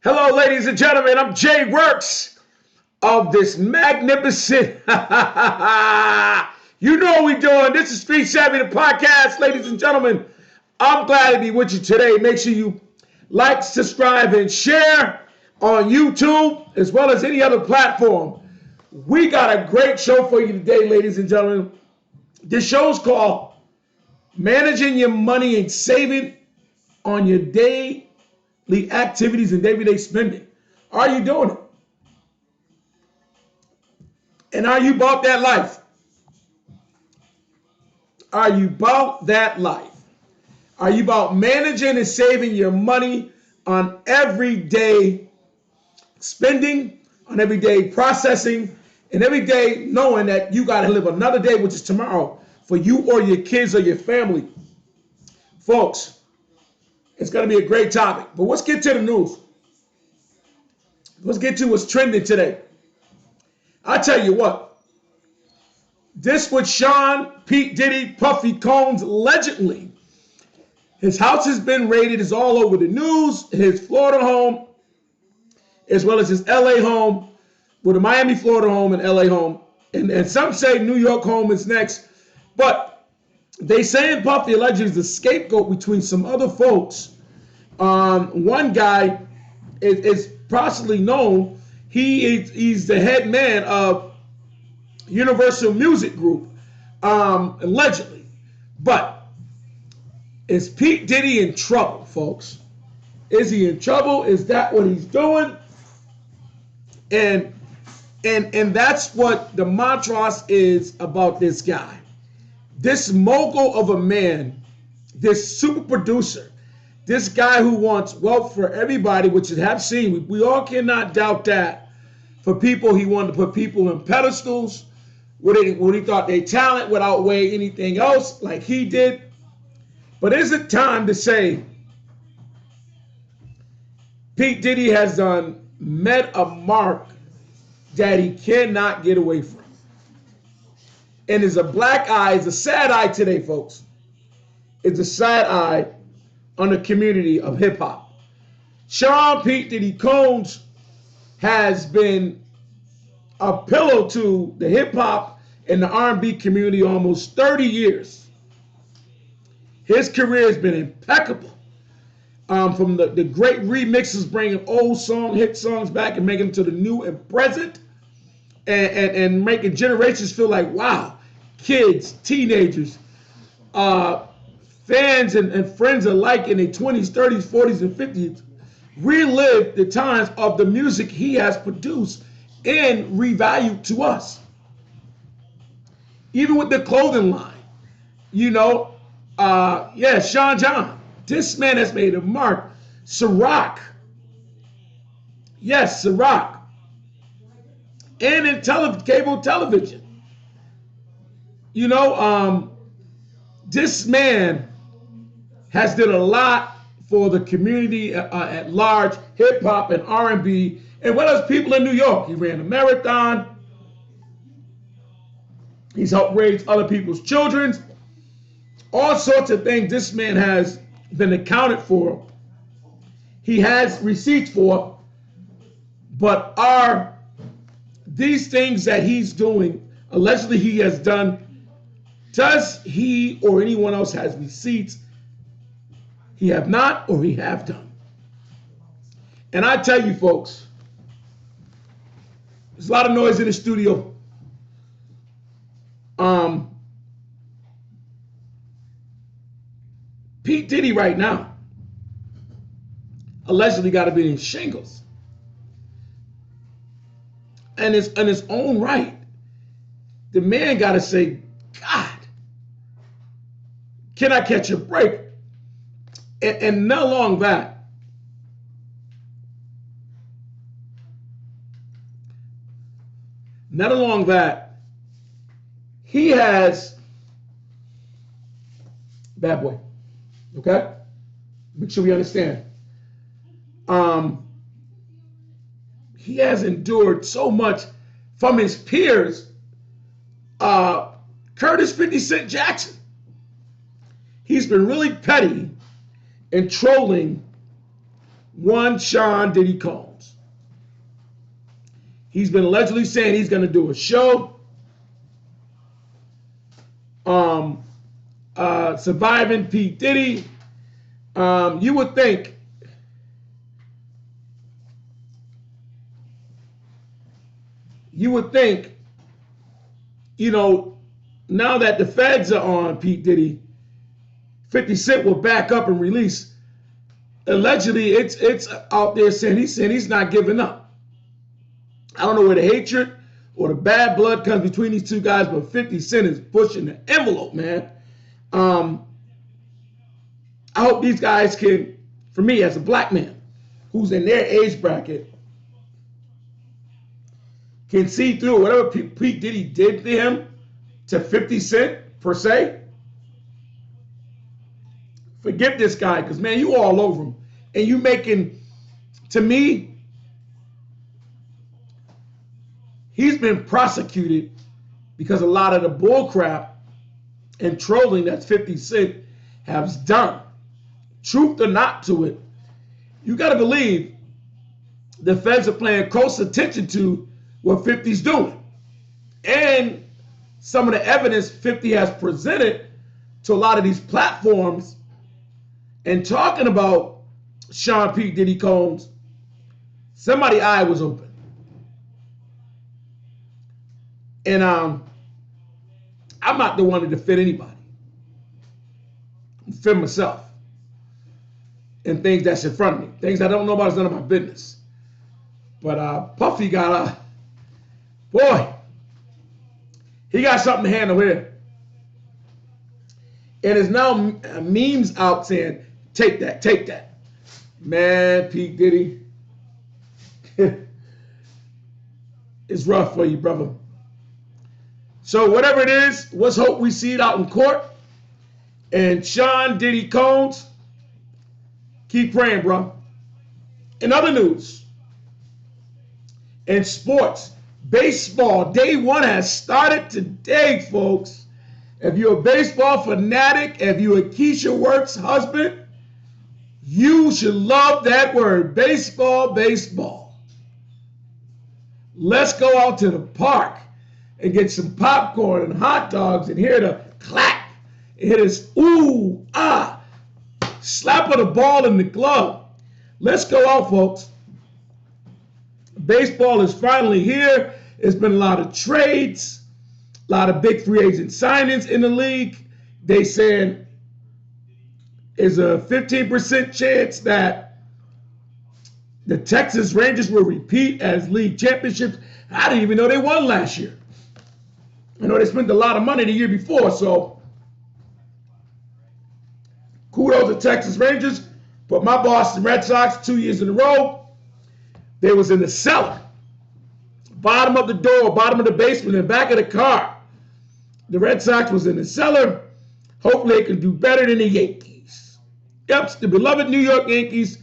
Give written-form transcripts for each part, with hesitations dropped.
Hello, ladies and gentlemen. I'm Jay Works of this magnificent. You know what we're doing. This is Street Savvy, the podcast, ladies and gentlemen. I'm glad to be with you today. Make sure you like, subscribe, and share on YouTube as well as any other platform. We got a great show for you today, ladies and gentlemen. This show is called Managing Your Money and Saving on Your Daily Activities and Everyday Spending. Are you doing it? And are you about that life? Are you about that life? Are you about managing and saving your money on everyday spending, on everyday processing, and every day knowing that you got to live another day, which is tomorrow, for you or your kids or your family? Folks, it's going to be a great topic. But let's get to the news. Let's get to what's trending today. I tell you what, this was Sean Pete Diddy Puffy Combs allegedly. His house has been raided. It's all over the news. His Florida home, as well as his LA home, with a Miami, Florida home and LA home. And some say New York home is next. But they saying Puffy allegedly is the scapegoat between some other folks. One guy is possibly known. He's the head man of Universal Music Group, allegedly. But is Pete Diddy in trouble, folks? Is he in trouble? Is that what he's doing? And that's what the Montrose is about this guy. This mogul of a man, this super producer, this guy who wants wealth for everybody, which you have seen. We all cannot doubt that. For people, he wanted to put people in pedestals when he thought their talent would outweigh anything else like he did. But is it time to say Pete Diddy has met a mark that he cannot get away from? And it's a black eye, it's a sad eye today, folks. It's a sad eye on the community of hip hop. Sean Pete Diddy Combs has been a pillow to the hip hop and the R&B community almost 30 years. His career has been impeccable. From the great remixes, bringing old hit songs back and making them to the new and present, and making generations feel like, wow, kids, teenagers, fans and friends alike in their 20s, 30s, 40s, and 50s relive the times of the music he has produced and revalued to us. Even with the clothing line, Sean John. This man has made a mark. Ciroc. Yes, Ciroc. And in cable television. This man has done a lot for the community at large, hip hop and R&B, and what else? People in New York. He ran a marathon. He's helped raise other people's children. All sorts of things this man has been accounted for. He has receipts for, but are these things that he's doing, allegedly he has done, does he or anyone else has receipts? He have not, or he have done. And I tell you, folks, there's a lot of noise in the studio. Pete Diddy right now allegedly got to be in shingles. And it's in his own right. The man got to say, God, can I catch a break? And not long that, he has bad boy. Okay? Make sure we understand. He has endured so much from his peers. Curtis 50 Cent Jackson. He's been really petty and trolling one Sean Diddy Combs. He's been allegedly saying he's going to do a show surviving P. Diddy. You would think you know, now that the feds are on P. Diddy, 50 Cent will back up and release. Allegedly, it's out there saying he's not giving up. I don't know where the hatred or the bad blood comes between these two guys, but 50 Cent is pushing the envelope, man. I hope these guys can, for me as a black man who's in their age bracket, can see through whatever Pete Diddy did to him, to 50 Cent, per se. Forgive this guy, because, man, you all over him. And you making, to me, he's been prosecuted because a lot of the bull crap and trolling that 50 Cent has done. Truth or not to it, you got to believe the feds are paying close attention to what 50's doing. And some of the evidence 50 has presented to a lot of these platforms and talking about Sean P. Diddy Combs, somebody's eye was open. And I'm not the one to defend anybody. I defend myself and things that's in front of me. Things I don't know about is none of my business. But Puffy got boy, he got something to handle here. And there's now memes out saying, take that, take that. Man, P. Diddy, it's rough for you, brother. So whatever it is, let's hope we see it out in court. And Sean Diddy Combs, keep praying, bro. In other news, in sports, baseball, day one has started today, folks. If you're a baseball fanatic, if you're a Keisha Works husband, you should love that word, baseball, baseball. Let's go out to the park and get some popcorn and hot dogs and hear the clap and hear this ooh, ah, slap of the ball in the glove. Let's go out, folks. Baseball is finally here. There's been a lot of trades, a lot of big free agent signings in the league. They saying there's a 15% chance that the Texas Rangers will repeat as league championships. I didn't even know they won last year. I know they spent a lot of money the year before, so kudos to Texas Rangers. But my Boston Red Sox, 2 years in a row, they was in the cellar. Bottom of the door, bottom of the basement, and back of the car. The Red Sox was in the cellar. Hopefully they can do better than the Yankees. Yep, the beloved New York Yankees.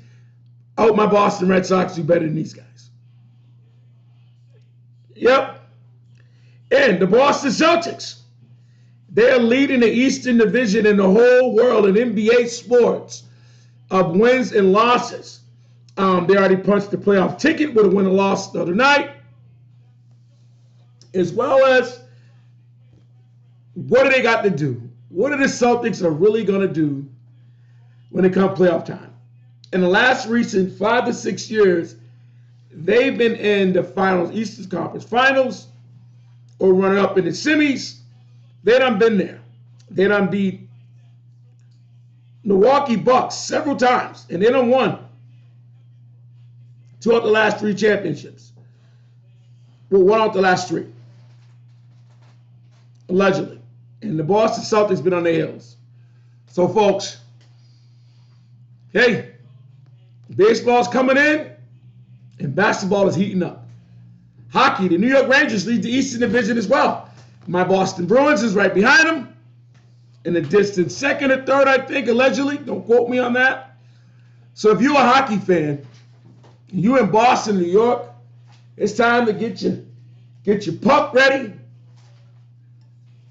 I hope my Boston Red Sox do better than these guys. Yep. And the Boston Celtics, they're leading the Eastern Division in the whole world in NBA sports of wins and losses. They already punched the playoff ticket with a win and loss the other night. As well as, what do they got to do? What are the Celtics are really going to do when it comes playoff time? In the last recent 5 to 6 years, they've been in the finals, Eastern Conference Finals, or running up in the semis. They done been there. They done beat Milwaukee Bucks several times, and they done won 2 out the last 3 championships. Well, 1 out the last 3. Allegedly. And the Boston Celtics been on their heels. So, folks, hey, baseball's coming in, and basketball is heating up. Hockey, the New York Rangers lead the Eastern Division as well. My Boston Bruins is right behind them. In a distant second or third, I think, allegedly. Don't quote me on that. So if you're a hockey fan, you in Boston, New York, it's time to get your puck ready.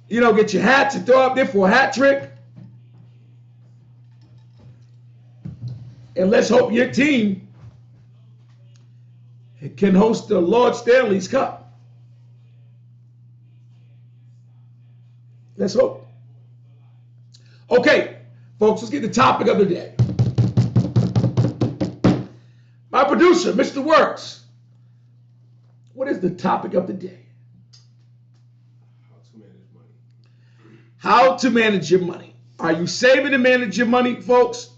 You know, get your hat to throw up there for a hat trick. And let's hope your team can host the Lord Stanley's Cup. Let's hope. Okay, folks, let's get the topic of the day. My producer, Mr. Works, what is the topic of the day? How to manage money. How to manage your money. Are you saving to manage your money, folks?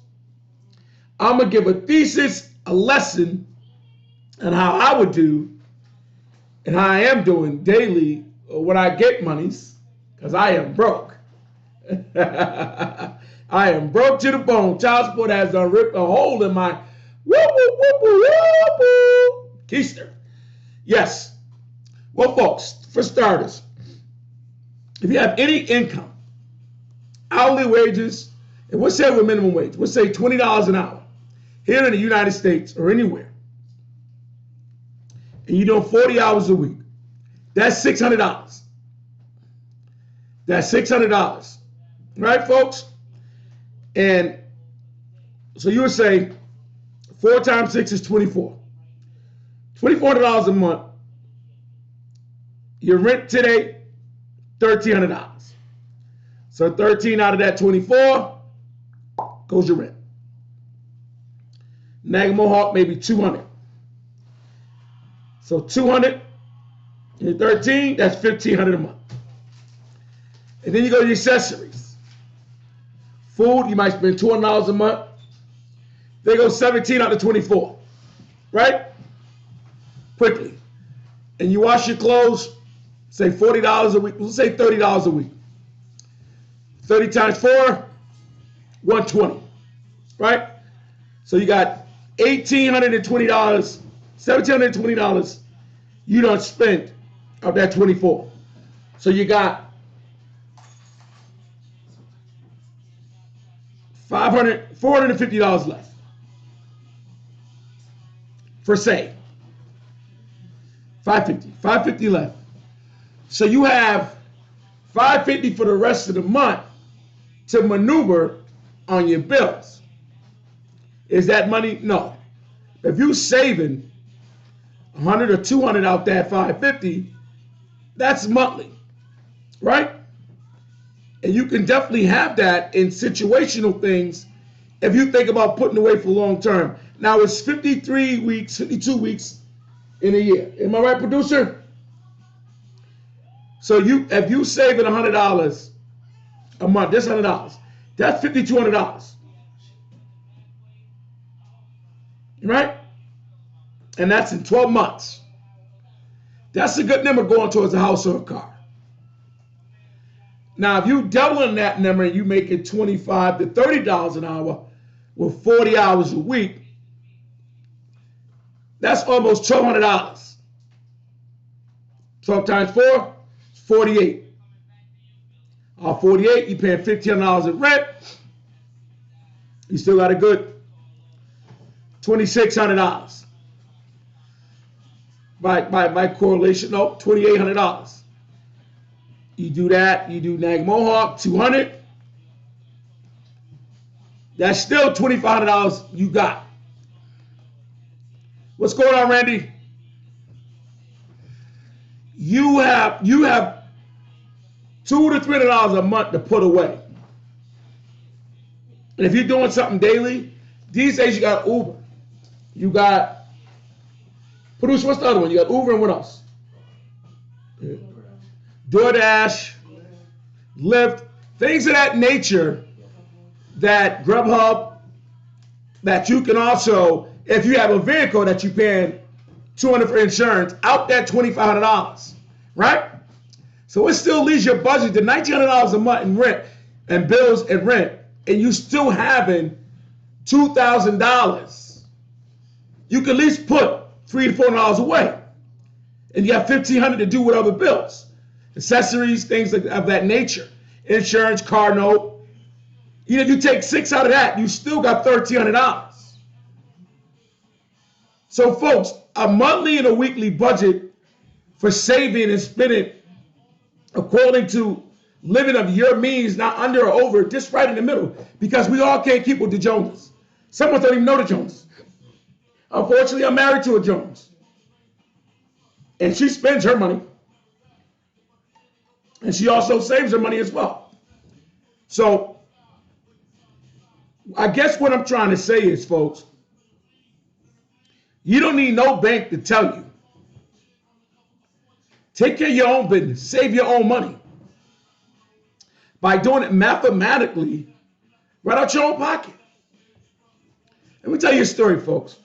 I'm going to give a thesis, a lesson, on how I would do and how I am doing daily when I get monies, because I am broke. I am broke to the bone. Child support has done ripped a hole in my keister. Yes. Well, folks, for starters, if you have any income, hourly wages, and we'll say with minimum wage, we'll say $20 an hour here in the United States or anywhere, and you're doing 40 hours a week, that's $600. That's $600. Right, folks? And so you would say 4 times 6 is 24. $2,400 a month. Your rent today, $1,300. So 13 out of that 24 goes your rent. Nagamohawk, maybe 200. So 200 and 13, that's $1,500 a month. And then you go to the accessories. Food, you might spend $200 a month. They go 17 out of 24, right? Quickly. And you wash your clothes, say $40 a week. Let's say $30 a week. 30 times 4, $120, right? So you got $1,820, $1,720 you don't spend of that 24. So you got $450 left for say $550 left. So you have $550 for the rest of the month to maneuver on your bills. Is that money? No. If you're saving $100 or $200 out that $550, that's monthly, right? And you can definitely have that in situational things if you think about putting away for long term. Now it's 53 weeks, 52 weeks in a year. Am I right, producer? So if you saving $100 a month, that's $100. That's $5,200. Right? And that's in 12 months. That's a good number going towards a house or a car. Now, if you doubling that number and you make it $25 to $30 an hour with 40 hours a week, that's almost $1,200. 12 times 4 is 48. Off 48, you're paying $1,500 in rent. You still got a good $2,600. By correlation, no, $2,800. You do that, you do Nagamohawk, $200. That's still $2,500 you got. What's going on, Randy? You have $200 to $300 a month to put away. And if you're doing something daily, these days you got Uber. You got, producer, what's the other one? You got Uber and what else? DoorDash, Lyft, things of that nature, that Grubhub, that you can also, if you have a vehicle that you're paying $200 for insurance, out that $2,500, right? So it still leaves your budget to $1,900 a month in rent and bills and rent, and you still having $2,000. You can at least put $300 to $400 away, and you have $1,500 to do with other bills, accessories, things of that nature, insurance, car note. If you take $600 out of that, you still got $1,300. So, folks, a monthly and a weekly budget for saving and spending according to living of your means, not under or over, just right in the middle, because we all can't keep with the Joneses. Some of us don't even know the Joneses. Unfortunately, I'm married to a Jones. And she spends her money. And she also saves her money as well. So I guess what I'm trying to say is, folks, you don't need no bank to tell you. Take care of your own business. Save your own money. By doing it mathematically, right out your own pocket. Let me tell you a story, folks.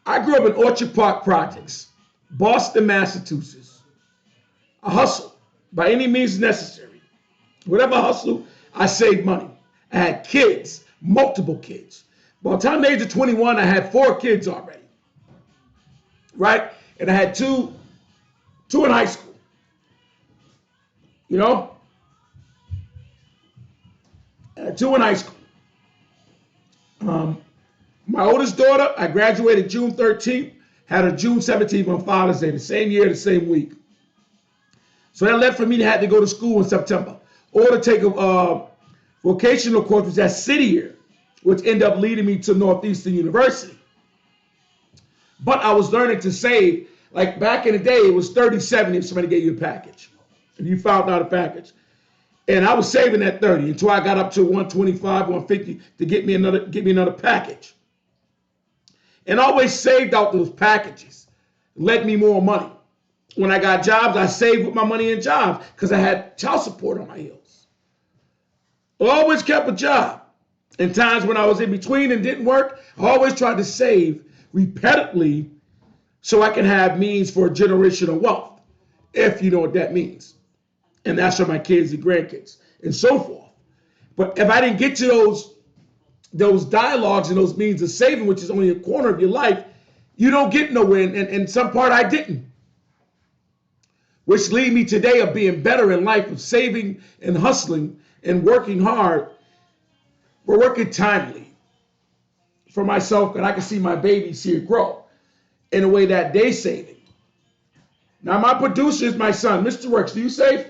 I grew up in Orchard Park Projects, Boston, Massachusetts. I hustled by any means necessary. Whatever I hustled, I saved money. I had kids, multiple kids. By the time the age of 21, I had 4 kids already. Right? And I had two in high school. You know? I had 2 in high school. My oldest daughter, I graduated June 13th, had her June 17th on Father's Day, the same year, the same week. So that left for me to have to go to school in September or to take a vocational course, which is City Year, which ended up leading me to Northeastern University. But I was learning to save. Like back in the day, it was $30.70 if somebody gave you a package. If you found out a package. And I was saving that 30 until I got up to 125, 150 to get me another package. And I always saved out those packages. It led me more money. When I got jobs, I saved with my money in jobs because I had child support on my heels. I always kept a job. In times when I was in between and didn't work, I always tried to save repeatedly so I can have means for generational wealth, if you know what that means. And that's for my kids and grandkids and so forth. But if I didn't get to those dialogues and those means of saving, which is only a corner of your life, you don't get nowhere. And some part I didn't. Which lead me today of being better in life, of saving and hustling and working hard. We're working timely for myself, and I can see my babies here grow in a way that they saving. Now, my producer is my son. Mr. Works, do you save?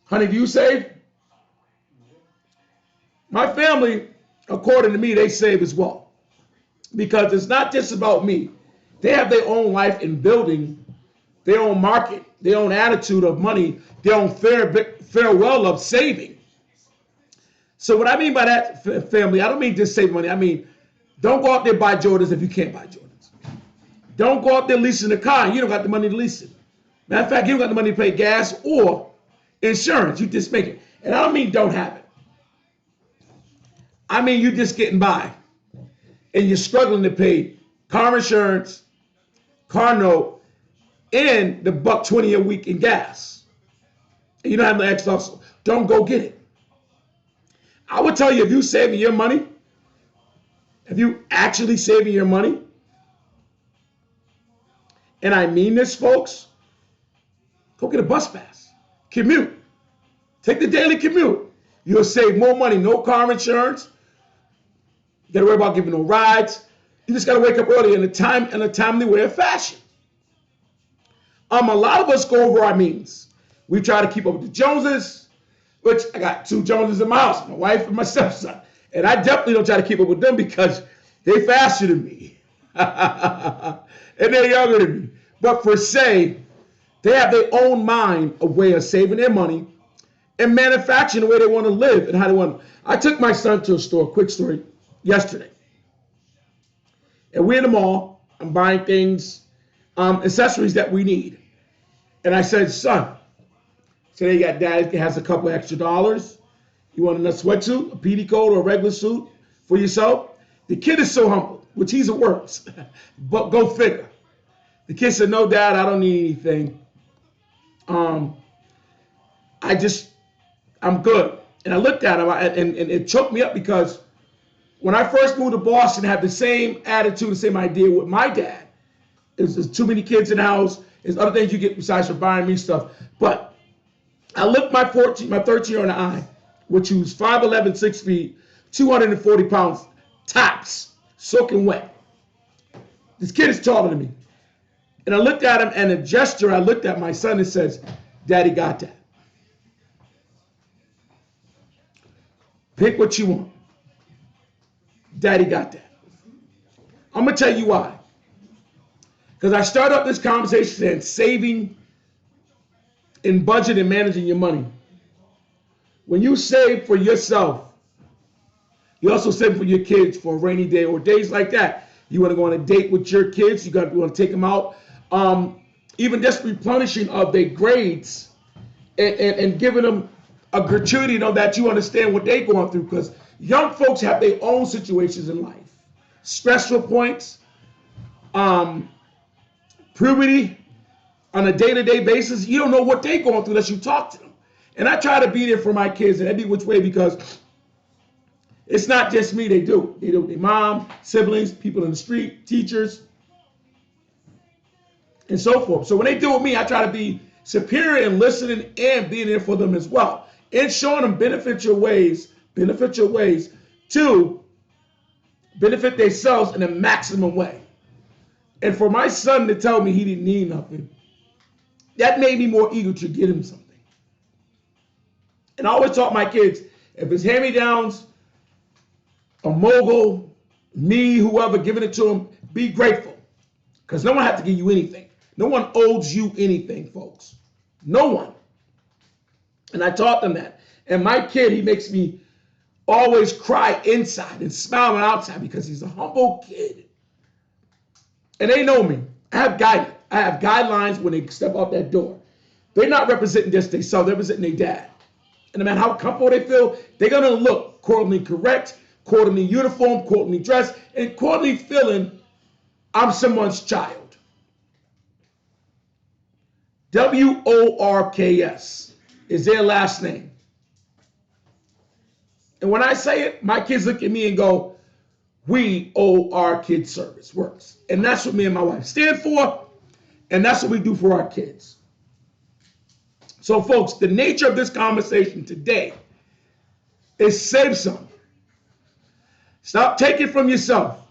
Honey, do you save? My family, according to me, they save as well. Because it's not just about me. They have their own life in building, their own market, their own attitude of money, their own farewell of saving. So what I mean by that, family, I don't mean just save money. I mean, don't go out there and buy Jordans if you can't buy Jordans. Don't go out there leasing a car and you don't got the money to lease it. Matter of fact, you don't got the money to pay gas or insurance. You just make it. And I don't mean don't have it. I mean you just getting by and you're struggling to pay car insurance, car note, and the $120 a week in gas. And you don't have the extra hustle. Don't go get it. I would tell you, if you saving your money, if you actually saving your money, and I mean this, folks, go get a bus pass. Commute. Take the daily commute. You'll save more money. No car insurance. You gotta worry about giving no rides. You just gotta wake up early in a timely way of fashion. A lot of us go over our means. We try to keep up with the Joneses, which I got 2 Joneses in my house, my wife and my stepson. And I definitely don't try to keep up with them because they faster than me. And they're younger than me. But for say, they have their own mind, a way of saving their money and manufacturing the way they want to live and how they want to. I took my son to a store, quick story, yesterday. And we're in the mall. I'm buying things, accessories that we need. And I said, son, today you got dad has a couple extra dollars. You want a sweatsuit, a PD coat, or a regular suit for yourself? The kid is so humble, which he's a works, but go figure. The kid said, no, Dad, I don't need anything. I'm good. And I looked at him, and it choked me up because when I first moved to Boston, I had the same attitude, the same idea with my dad. There's too many kids in the house. There's other things you get besides for buying me stuff. But I looked my 13-year-old in the eye, which was 5'11", 6 feet, 240 pounds, tops, soaking wet. This kid is taller than me. And I looked at him, and a gesture, I looked at my son and says, Daddy got that. Pick what you want. Daddy got that. I'm going to tell you why. Because I started up this conversation saying saving and budget and managing your money. When you save for yourself, you also save for your kids for a rainy day or days like that. You want to go on a date with your kids. You want to take them out. Even just replenishing of their grades and giving them a gratuity, that you understand what they're going through. Because young folks have their own situations in life. Stressful points, puberty on a day-to-day basis. You don't know what they're going through unless you talk to them. And I try to be there for my kids in every which way, because it's not just me. They do with their mom, siblings, people in the street, teachers, and so forth. So when they deal with me, I try to be superior in listening and being there for them as well, and showing them beneficial ways to benefit themselves in a maximum way. And for my son to tell me he didn't need nothing, that made me more eager to get him something. And I always taught my kids, if it's hand-me-downs, a mogul, me, whoever, giving it to them, be grateful. Because no one has to give you anything. No one owes you anything, folks. No one. And I taught them that. And my kid, he makes me always cry inside and smile on the outside because he's a humble kid. And they know me. I have guidelines when they step out that door. They're not representing just themselves, they're representing their dad. And no matter how comfortable they feel, they're going to look accordingly correct, accordingly uniform, accordingly dressed, and accordingly feeling I'm someone's child. WORKS is their last name. And when I say it, my kids look at me and go, we owe our kids service, works. And that's what me and my wife stand for, and that's what we do for our kids. So, folks, the nature of this conversation today is save some. Stop taking from yourself.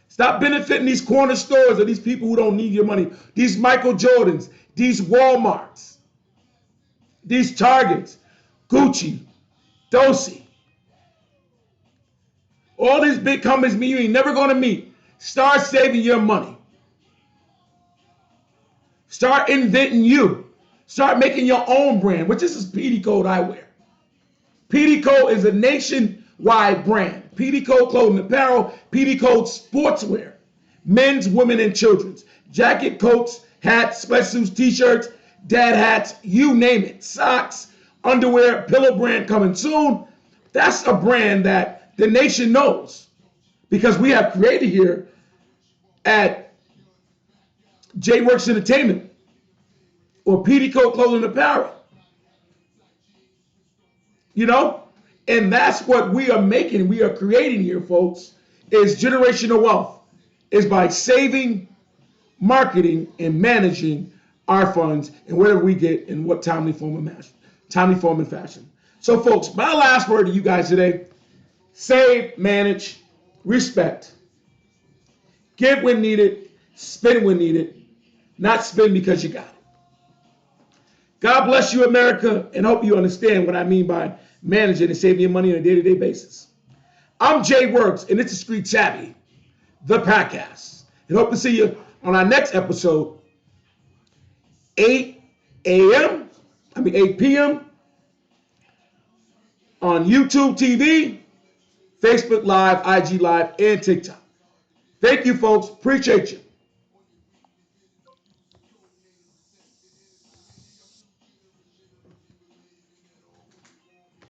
Stop benefiting these corner stores or these people who don't need your money. These Michael Jordans, these Walmarts, these Targets, Gucci, Dolce. All these big companies you ain't never going to meet. Start saving your money. Start inventing you. Start making your own brand, which this is PD Code Eyewear. PD Code is a nationwide brand. PD Code Clothing Apparel, PD Code Sportswear, men's, women, and children's. Jacket, coats, hats, sweatsuits, t-shirts, dad hats, you name it. Socks, underwear, pillow brand coming soon. That's a brand that the nation knows because we have created here at J Works Entertainment or PD Code Clothing Apparel. And that's what we are making, we are creating here, folks, is generational wealth. Is by saving, marketing, and managing our funds and whatever we get in what timely form and fashion. So, folks, my last word to you guys today: save, manage, respect. Give when needed, spend when needed, not spend because you got it. God bless you, America, and hope you understand what I mean by managing and saving your money on a day-to-day basis. I'm Jay Works, and it's the Street Savvy, the podcast. And hope to see you on our next episode, 8 p.m. on YouTube TV, Facebook Live, IG Live, and TikTok. Thank you, folks. Appreciate you.